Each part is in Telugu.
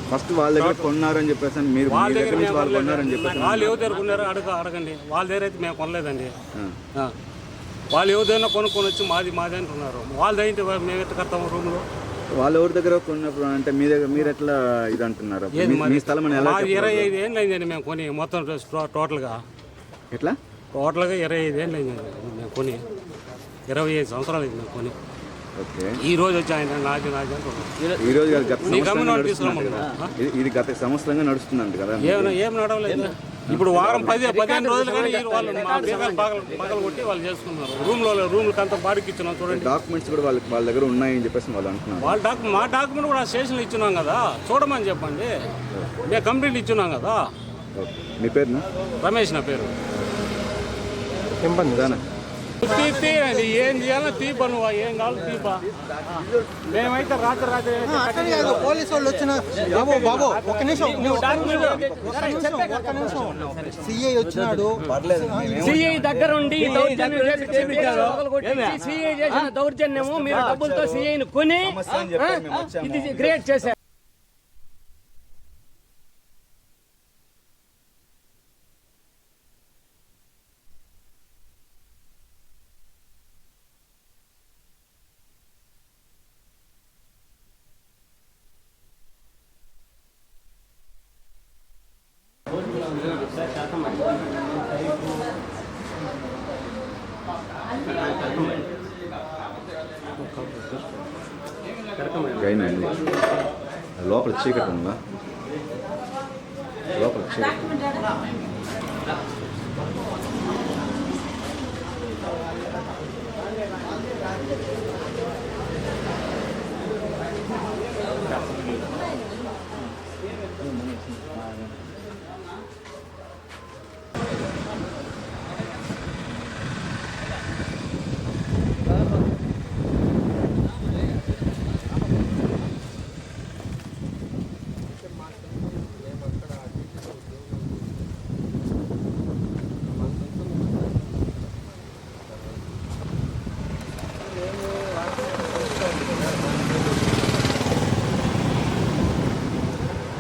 ఫస్ట్ వాళ్ళ దగ్గర కొన్నారని చెప్పేసి మీరు వాళ్ళ మీ దగ్గర నుంచి మేము వాళ్ళు కొనలేదండి. కొన్నారని చెప్పేసి వాళ్ళు ఎవరి దగ్గర కొన్నారో అడగండి. వాళ్ళ దగ్గర అయితే మేము కొనలేదండి. వాళ్ళు ఎవరిదైనా కొనుక్కొని వచ్చి మాది అంటున్నారు. వాళ్ళది అయితే మేము ఎట్లా కడతాము రూమ్లో? వాళ్ళు ఎవరి దగ్గర కొన్నప్పుడు అంటే మీ దగ్గర మీరు ఎట్లా ఇది అంటున్నారు? మీ స్థలం అని ఎలా 25 ఏళ్ళు అయిందండి మేము కొని, మొత్తం టోటల్గా ఎట్లా 25 ఏళ్ళు అయిందండి మేము కొని. 25 సంవత్సరాలు అయింది మేము కొని. ఓకే, ఈ రోజు వచ్చి ఆయన నాది అంటున్నాను. ఈ రోజు కాదు, గత గమనం ఇది గత సంవత్సరంగా నడుస్తుందంట కదా. ఏం నడవలేదు. ఇప్పుడు వారం 15 రోజులు కానీ వాళ్ళు మా బీగాలు పగలు కొట్టి వాళ్ళు చేసుకున్నారు. రూమ్లకి అంతా బాడికి ఇచ్చినాం చూడండి. డాక్యుమెంట్స్ కూడా వాళ్ళ దగ్గర ఉన్నాయని చెప్పేసి వాళ్ళు అంటున్నారు. మా డాక్యుమెంట్ కూడా స్టేషన్లో ఇచ్చినాం కదా, చూడమని చెప్పండి. మేము కంప్లీట్ ఇచ్చినాం కదా. మీ పేరు? రమేష్ నా పేరు. తీ అది ఏం చేయాలో తీపా, నువ్వు ఏం కావాలి తీపా. మేమైతే రాత్రి పోలీసు వాళ్ళు వచ్చిన బాబు ఒక నిమిషం సిఐ వచ్చినాడు. సిఐ దగ్గర ఉండి సిఐ చేసిన దౌర్జన్యము మీరు డబ్బులతో సిఐని కొని ఇది క్రియేట్ చేశారు. గైనండి లోపల చీకటి ఉందా? లోపల చీకటి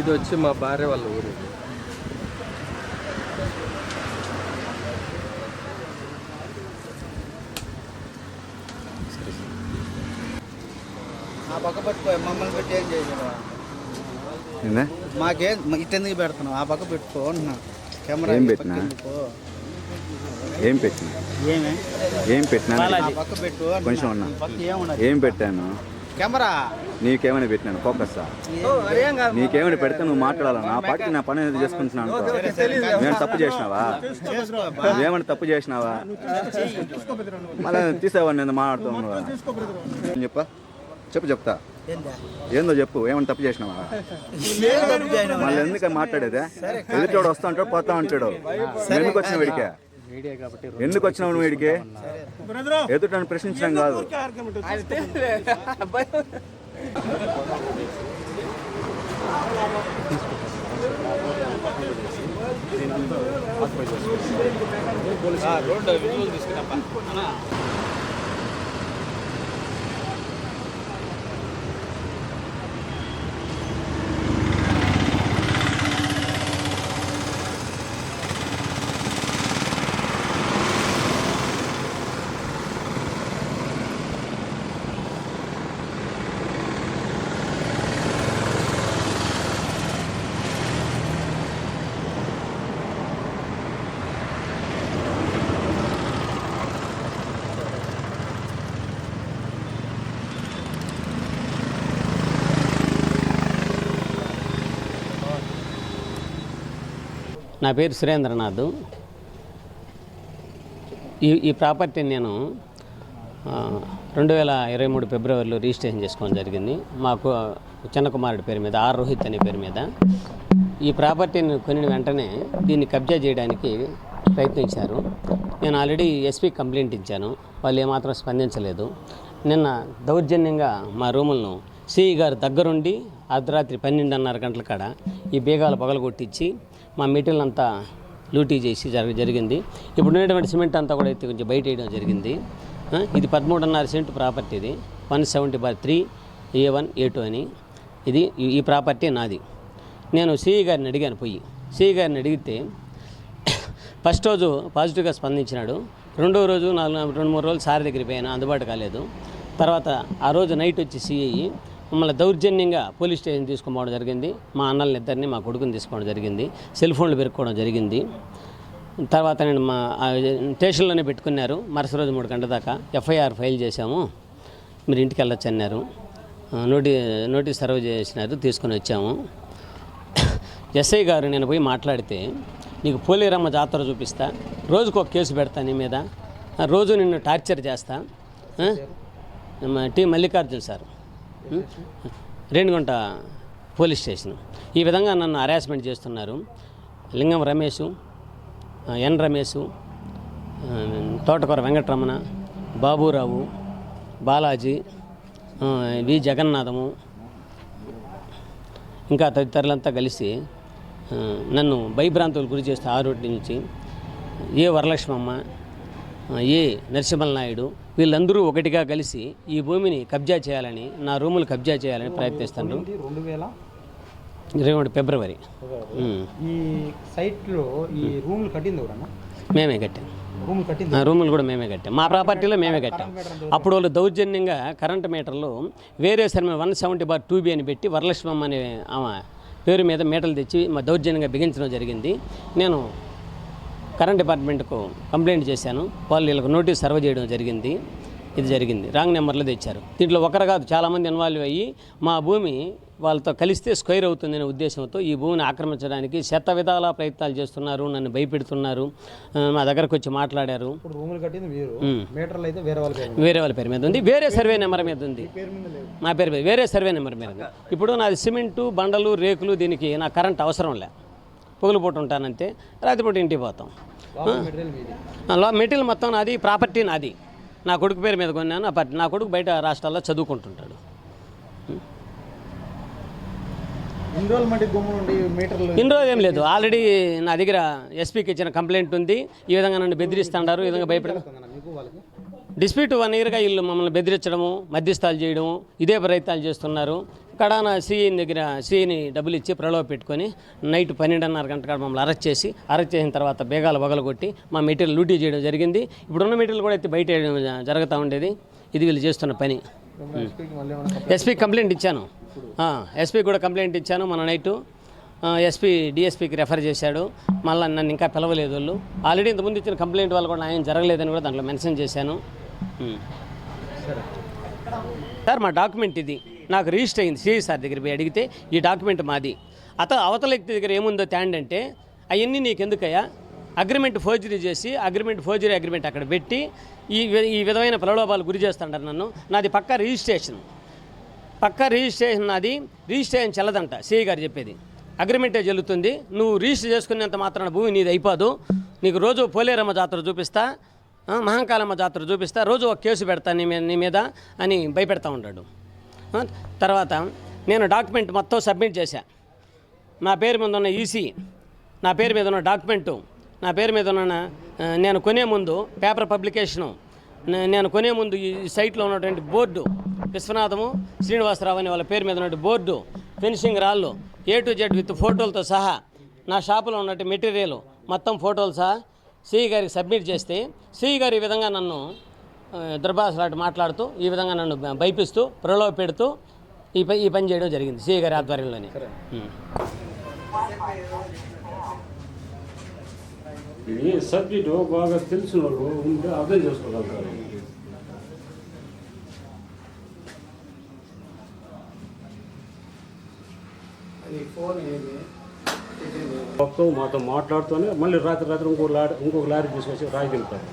ఇది వచ్చి మా భార్య వాళ్ళ ఊరు. ఆ పక్క పెట్టుకో, మమ్మల్ని పెట్టి ఏం చేసాడు? మాకేం ఇట్టెందుకు పెడుతున్నావు? ఆ పక్క పెట్టుకో అంటున్నా. కెమెరా ఏం పెట్టినా ఏం పెట్టినా పక్క పెట్టు కొంచెం ఉన్నా. ఏం పెట్టాను? కెమెరా నీకేమైనా పెట్టినాను? ఫోకస్ నీకేమైనా పెడితే నువ్వు మాట్లాడాలా? నా పాటికి నా పని అనేది చేసుకుంటున్నాను. నేను తప్పు చేసినావా? ఏమైనా తప్పు చేసినావా? మళ్ళీ తీసేవాడిని నేను మాట్లాడుతూ ఉన్నావా? చెప్తా ఏందో చెప్పు. ఏమైనా తప్పు చేసినావా? మళ్ళీ ఎందుకు మాట్లాడేదే? ఎదుటోడు వస్తా ఉంటాడు, పోతా ఉంటాడు. ఎందుకు వచ్చిన వీడికే? ఎందుకు వచ్చినావు నువ్వు వీడికి? ఎదుటని ప్రశ్నించడం కాదు. నా పేరు సురేంద్రనాథ్. ఈ ప్రాపర్టీని నేను 2023 ఫిబ్రవరిలో రిజిస్ట్రేషన్ చేసుకోవడం జరిగింది. మాకు చిన్న కుమారుడి పేరు మీద, ఆర్ రోహిత్ అనే పేరు మీద. ఈ ప్రాపర్టీని కొనిన వెంటనే దీన్ని కబ్జా చేయడానికి ప్రయత్నించారు. నేను ఆల్రెడీ ఎస్పీకి కంప్లైంట్ ఇచ్చాను. వాళ్ళు ఏమాత్రం స్పందించలేదు. నిన్న దౌర్జన్యంగా మా రూములను సిఈ గారు దగ్గరుండి అర్ధరాత్రి 12:30 గంటల కాడ ఈ బీగాలు పగలగొట్టించి మా మెటీరియల్ అంతా లూటీ చేసి జరిగింది. ఇప్పుడు ఉన్నటువంటి సిమెంట్ అంతా కూడా అయితే కొంచెం బయట వేయడం జరిగింది. ఇది 13.5 సెంట్ ప్రాపర్టీ. ఇది 170/3 A1 A2 అని. ఈ ప్రాపర్టీ నాది. నేను సిఈ గారిని అడిగాను, పోయి సిఈ గారిని అడిగితే ఫస్ట్ రోజు పాజిటివ్గా స్పందించినాడు. రెండో రోజు 2-3 రోజులు సార్ దగ్గరికి పోయాను, అందుబాటు కాలేదు. తర్వాత ఆ రోజు నైట్ వచ్చి సిఐ మమ్మల్ని దౌర్జన్యంగా పోలీస్ స్టేషన్ తీసుకుపోవడం జరిగింది. మా అన్నల్ని ఇద్దరిని, మా కొడుకుని తీసుకోవడం జరిగింది. సెల్ ఫోన్లు పెరుక్కోవడం జరిగింది. తర్వాత నేను మా స్టేషన్లోనే పెట్టుకున్నారు. మరుసటి రోజు 3 గంటల దాకా ఎఫ్ఐఆర్ ఫైల్ చేశాము, మీరు ఇంటికి వెళ్ళొచ్చు అన్నారు. నోటీస్ సర్వ్ చేసినారు, తీసుకొని వచ్చాము. ఎస్ఐ గారు నేను పోయి మాట్లాడితే, నీకు పోలేరమ్మ జాతర చూపిస్తా, రోజుకు ఒక కేసు పెడతా నీ మీద, రోజు నిన్ను టార్చర్ చేస్తా, T Mallikarjun sir, Renigunta police station, ఈ విధంగా నన్ను హరాస్మెంట్ చేస్తున్నారు. లింగం రమేషు, ఎన్ రమేషు, తోటకూర వెంకటరమణ, బాబురావు, బాలాజీ, వి జగన్నాథము, ఇంకా తదితరులంతా కలిసి నన్ను భయభ్రాంతులకు గురి చేస్తే ఆ రోడ్డు నుంచి ఏ వరలక్ష్మమ్మ, ఏ నరసింహల నాయుడు, వీళ్ళందరూ ఒకటిగా కలిసి ఈ భూమిని కబ్జా చేయాలని, నా రూములు కబ్జా చేయాలని ప్రయత్నిస్తున్నారు. 2023 ఫిబ్రవరి. ఈ సైట్లో ఈ రూములు కట్టింది ఎవరన్నా? మేమే కట్టాం. రూములు కట్టింది, రూములు కూడా మేమే కట్టాం. మా ప్రాపర్టీలో మేమే కట్టాం. అప్పుడు వాళ్ళు దౌర్జన్యంగా కరెంటు మీటర్లు వేరే సరే 170/2B అని పెట్టి వరలక్ష్మమ్మ అనే ఆమె పేరు మీద మీటర్లు తెచ్చి మా దౌర్జన్యంగా బిగించడం జరిగింది. నేను కరెంట్ డిపార్ట్మెంట్కు కంప్లైంట్ చేశాను. వాళ్ళు వీళ్ళకి నోటీస్ సర్వ్ చేయడం జరిగింది. ఇది జరిగింది. రాంగ్ నెంబర్లో తెచ్చారు. దీంట్లో ఒకరు కాదు, చాలామంది ఇన్వాల్వ్ అయ్యి మా భూమి వాళ్ళతో కలిస్తే స్క్వేర్ అవుతుందనే ఉద్దేశంతో ఈ భూమిని ఆక్రమించడానికి శత విధాల ప్రయత్నాలు చేస్తున్నారు. నన్ను భయపెడుతున్నారు. మా దగ్గరకు వచ్చి మాట్లాడారు. రూములు కట్టింది వీరు, మీటర్లు అయితే వేరే వాళ్ళ పేరు మీద ఉంది. వేరే సర్వే నెంబర్ మీద ఉంది. నా పేరు మీద వేరే సర్వే నెంబర్ మీద ఉంది. ఇప్పుడు నాది సిమెంటు, బండలు, రేకులు, దీనికి నా కరెంట్ అవసరం లే. పొగులుపోటు ఉంటానంతే, రాత్రిపూట ఇంటికి పోతాం. మెటీరియల్ మొత్తం నాది, ప్రాపర్టీ నాది. నా కొడుకు పేరు మీద కొన్నాను. నా కొడుకు బయట రాష్ట్రాల్లో చదువుకుంటుంటాడు. ఇన్ని రోజులు ఏం లేదు. ఆల్రెడీ నా దగ్గర ఎస్పీకి ఇచ్చిన కంప్లైంట్ ఉంది. ఈ విధంగా నన్ను బెదిరిస్తున్నారు, ఈ విధంగా భయపడ డిస్ప్యూట్ 1 ఇయర్గా వీళ్ళు మమ్మల్ని బెదిరించడము, మధ్యస్థాలు చేయడము, ఇదే ప్రయత్నాలు చేస్తున్నారు. కడాన సిఐని దగ్గర సిఐని డబ్బులు ఇచ్చి ప్రలోభ పెట్టుకొని నైట్ 12:30 గంటల మమ్మల్ని అరెస్ట్ చేసిన తర్వాత బేగాలు వగలగొట్టి మా మెటీరియల్ లూటీ చేయడం జరిగింది. ఇప్పుడున్న మెటీరియల్ కూడా అయితే బయట జరుగుతూ ఉండేది. ఇది వీళ్ళు చేస్తున్న పని. ఎస్పీకి కంప్లైంట్ ఇచ్చాను. ఎస్పీ కూడా కంప్లైంట్ ఇచ్చాను. మన నైటు ఎస్పీ డిఎస్పీకి రెఫర్ చేశాడు. మళ్ళీ నన్ను ఇంకా పిలవలేదు వాళ్ళు. ఆల్రెడీ ఇంతకుముందు ఇచ్చిన కంప్లైంట్ వాళ్ళు కూడా న్యాయం జరగలేదని కూడా దాంట్లో మెన్షన్ చేశాను. సార్ మా డాక్యుమెంట్ ఇది నాకు రిజిస్టర్ అయింది. సిఐ సార్ దగ్గర పోయి అడిగితే ఈ డాక్యుమెంట్ మాది. అవతల వ్యక్తి దగ్గర ఏముందో ట్యాండ్ అంటే, అవన్నీ నీకు ఎందుకయ్యా, అగ్రిమెంట్ ఫోర్జరీ చేసి ఫోర్జరీ అగ్రిమెంట్ అక్కడ పెట్టి ఈ విధమైన ప్రలోభాలు గురి చేస్తుంటారు నన్ను. నాది పక్కా రిజిస్ట్రేషన్ నాది. రిజిస్ట్రేషన్ చెల్లదంట సిఐ గారు చెప్పేది. అగ్రిమెంటే చెల్లుతుంది. నువ్వు రిజిస్టర్ చేసుకునేంత మాత్రాన భూమి నీది అయిపోదు. నీకు రోజు పోలేరమ్మ జాతర చూపిస్తా, మహంకాళమ్మ జాతర చూపిస్తా, రోజు ఒక కేసు పెడతా నీ మీద అని భయపెడతా ఉంటాడు. తర్వాత నేను డాక్యుమెంట్ మొత్తం సబ్మిట్ చేశా. నా పేరు మీద ఉన్న ఈసీ, నా పేరు మీద ఉన్న డాక్యుమెంటు, నా పేరు మీద ఉన్న నేను కొనే ముందు పేపర్ పబ్లికేషను, నేను కొనే ముందు ఈ సైట్లో ఉన్నటువంటి బోర్డు, విశ్వనాథము శ్రీనివాసరావు అని వాళ్ళ పేరు మీద ఉన్నటువంటి బోర్డు, ఫినిషింగ్ రాళ్ళు A to Z విత్ ఫోటోలతో సహా, నా షాపులో ఉన్నట్టు మెటీరియల్ మొత్తం ఫోటోలు సహా సిఈ గారికి సబ్మిట్ చేస్తే, సిఈ గారు ఈ విధంగా నన్ను దుర్భాషలాట మాట్లాడుతూ, ఈ విధంగా నన్ను భయపిస్తూ, ప్రలోభ పెడుతూ ఈ పని చేయడం జరిగింది సిఈ గారి ఆధ్వర్యంలోనే. ఈ సబ్జెక్టు బాగా తెలిసిన వాళ్ళు ఉంటే అర్థం చేసుకోగలుగుతారు. మొత్తం మాతో మాట్లాడుతూనే మళ్ళీ రాత్రి ఇంకొక లారీ తీసుకొచ్చి రాయి దింపారు.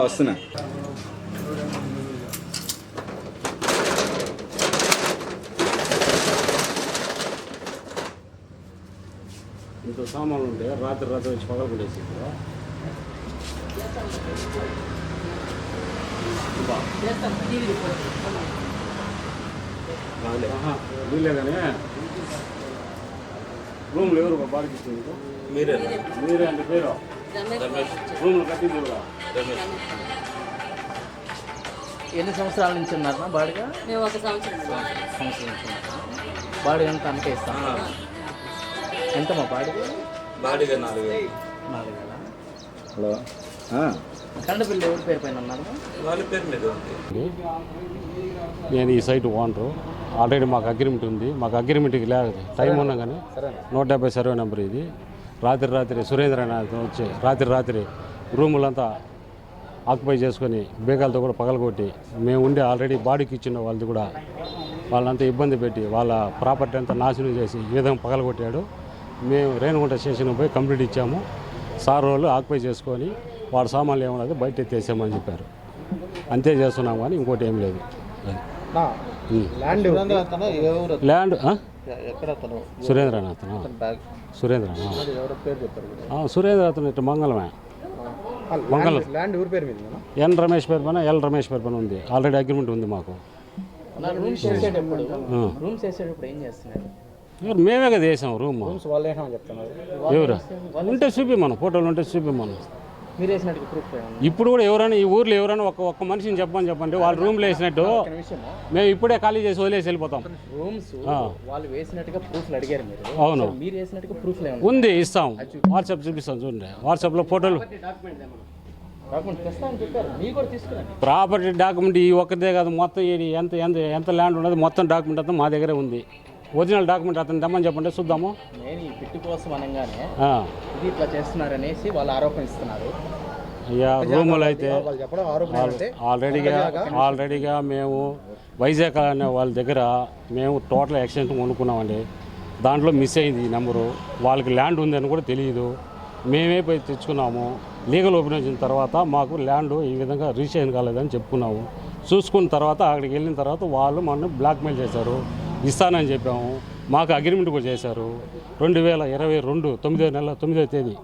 వస్తున్నా. ఇంత సామాన్లు ఉంటే రాత్రి వచ్చి పగలగొట్టేసి వీళ్ళే కానీ రూమ్లు ఎవరు బాడికి ఇచ్చింది? మీరే అంటే పేరు రూమ్లు కట్టింది ఎవరా? ఎన్ని సంవత్సరాల నుంచి ఉన్నారన్నా బాడిగా? మేము ఒక సంవత్సరం సంవత్సరం నుంచి ఉన్నారా? బాడిగ ఎంత అంతే ఇస్తాం. ఎంత మా బాడిగ? 4,000. హలో కరెంట్ బిల్లు ఎవరి పేరు పైన ఉన్నారు? నేను ఈ సైట్ ఓనరు. ఆల్రెడీ మాకు అగ్రిమెంట్ ఉంది. మాకు అగ్రిమెంట్కి లేదు టైం ఉన్నా కానీ 170 సర్వే నెంబర్ ఇది. రాత్రి సురేంద్రనాథ్ వచ్చి రాత్రి రూములంతా ఆక్యుపై చేసుకొని బేగాలతో కూడా పగలగొట్టి మేము ఉండే ఆల్రెడీ బాడీకి ఇచ్చిన వాళ్ళది కూడా వాళ్ళంతా ఇబ్బంది పెట్టి వాళ్ళ ప్రాపర్టీ అంతా నాశనం చేసి ఈ విధంగా పగలగొట్టాడు. మేము రేణుగుంట స్టేషన్కి పోయి కంప్లీట్ ఇచ్చాము. సార్ వాళ్ళు ఆక్యుపై చేసుకొని వాళ్ళ సామాన్లు ఏమన్నది బయట ఎత్తేసామని చెప్పారు. అంతే చేస్తున్నాం కానీ ఇంకోటి ఏం లేదు. ల్యాండ్ సురేంద్రనాథ్ సురేంద్రనాథ్ ఇట్లా మంగళమే ల్యాండ్ ఊరి పేరు మీద ఎన్ రమేష్ పేరు పైన ఎల్ రమేష్ పేరు పైన ఉంది. ఆల్రెడీ అగ్రిమెంట్ ఉంది మాకు. రూమ్స్ వేసేటప్పుడు ఏం చేస్తున్నారు? మేమే కదా వేసాం రూమ్. వాళ్ళు వేసామని చెప్తున్నారు. ఎవరు ఉంటే చూపిమ్మను, ఫోటోలు ఉంటే చూపిమ్మను. మీరు వేసినట్టు ప్రూఫ్ ఇప్పుడు కూడా ఎవరైనా ఈ ఊర్లో ఎవరైనా ఒక్క మనిషిని చెప్పండి వాళ్ళు రూమ్లో వేసినట్టు మేము ఇప్పుడే ఖాళీ చేసి వదిలేసి వెళ్ళిపోతాం. రూమ్స్ వాళ్ళు వేసినట్టుగా ప్రూఫ్లు అడిగారు మీరు. అవును మీరు వేసినట్టుగా ప్రూఫ్లు ఉంది, ఇస్తాం. వాట్సాప్ చూపిస్తాం చూడండి. వాట్సాప్లో ఫోటోలు ప్రాపర్టీ డాక్యుమెంట్ ఈ ఒక్కదే కాదు, మొత్తం ఎంత ఎంత ఎంత ల్యాండ్ ఉన్నది మొత్తం డాక్యుమెంట్ అంతా మా దగ్గరే ఉంది. ఒరిజినల్ డాక్యుమెంట్ అతను తెమ్మని చెప్పండి చూద్దాము. నేను ఈ బిట్టు కోసం అనగానే ఇది ఇట్లా చేస్తున్నారనేసి వాళ్ళు ఆరోపిస్తున్నారు. అయ్యా రూములు అయితే ఆల్రెడీగా మేము వైజాగ్ అనే వాళ్ళ దగ్గర మేము టోటల్ ఎక్స్టెంట్ కొనుక్కున్నామండి. దాంట్లో మిస్ అయింది ఈ నెంబరు. వాళ్ళకి ల్యాండ్ ఉందని కూడా తెలియదు. మేమే పోయి తెచ్చుకున్నాము. లీగల్ ఓపెన్ వచ్చిన తర్వాత మాకు ల్యాండ్ ఈ విధంగా రిజిస్ట్రేషన్ కాలేదని చెప్పుకున్నాము. చూసుకున్న తర్వాత అక్కడికి వెళ్ళిన తర్వాత వాళ్ళు మనల్ని బ్లాక్మెయిల్ చేశారు. ఇస్తానని చెప్పాము. మాకు అగ్రిమెంట్ కూడా చేశారు. 2022 9వ తేదీ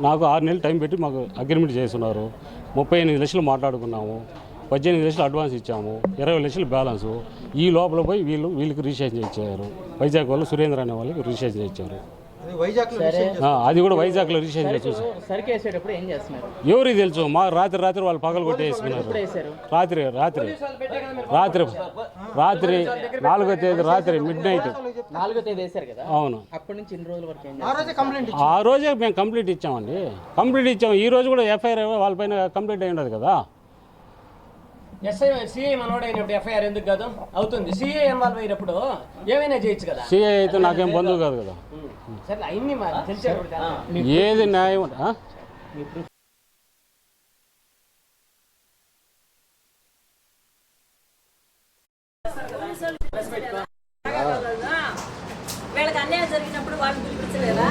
నాకు 6 నెలలు టైం పెట్టి మాకు అగ్రిమెంట్ చేస్తున్నారు. 38 లక్షలు మాట్లాడుకున్నాము. 18 లక్షలు అడ్వాన్స్ ఇచ్చాము. 20 లక్షలు బ్యాలెన్సు. ఈ లోపల పోయి వీళ్ళకి రిజిస్ట్రేషన్ ఇచ్చారు. వైజాగ్ వాళ్ళు సురేంద్ర అనే వాళ్ళకి రిజిస్ట్రేషన్ ఇచ్చారు. అది కూడా వైజాగ్లో రిజిస్ట్రేషన్ చేసి సరికేసేటప్పుడు ఏం చేస్తున్నారు? ఎవరికి తెలుసు. మా రాత్రి వాళ్ళు పగలు కొట్టేసుకున్నారు. రాత్రి 4వ తేదీ రాత్రి మిడ్నైట్. 4వ తేదీ వేశారు కదా? అవును. అప్పటి నుంచి ఇన్ని రోజుల వరకు ఆ రోజే మేము కంప్లీట్ ఇచ్చామండి. ఈ రోజు కూడా ఎఫ్ఐఆర్ వాళ్ళపైన కంప్లీట్ అయి ఉండదు కదా. సిఐ మనోడు అయినప్పుడు ఎఫ్ఐఆర్ ఎందుకు కాదు అవుతుంది? సిఐ ఇన్వాల్వ్ అయినప్పుడు ఏమైనా చేయొచ్చు కదా. సిఐ అయితే నాకేం బంధువు కాదు కదా. సరే అన్ని తెలిసే ఏది న్యాయం వీళ్ళకి అన్యాయం జరిగినప్పుడు వాళ్ళు పిలిపించలేదా?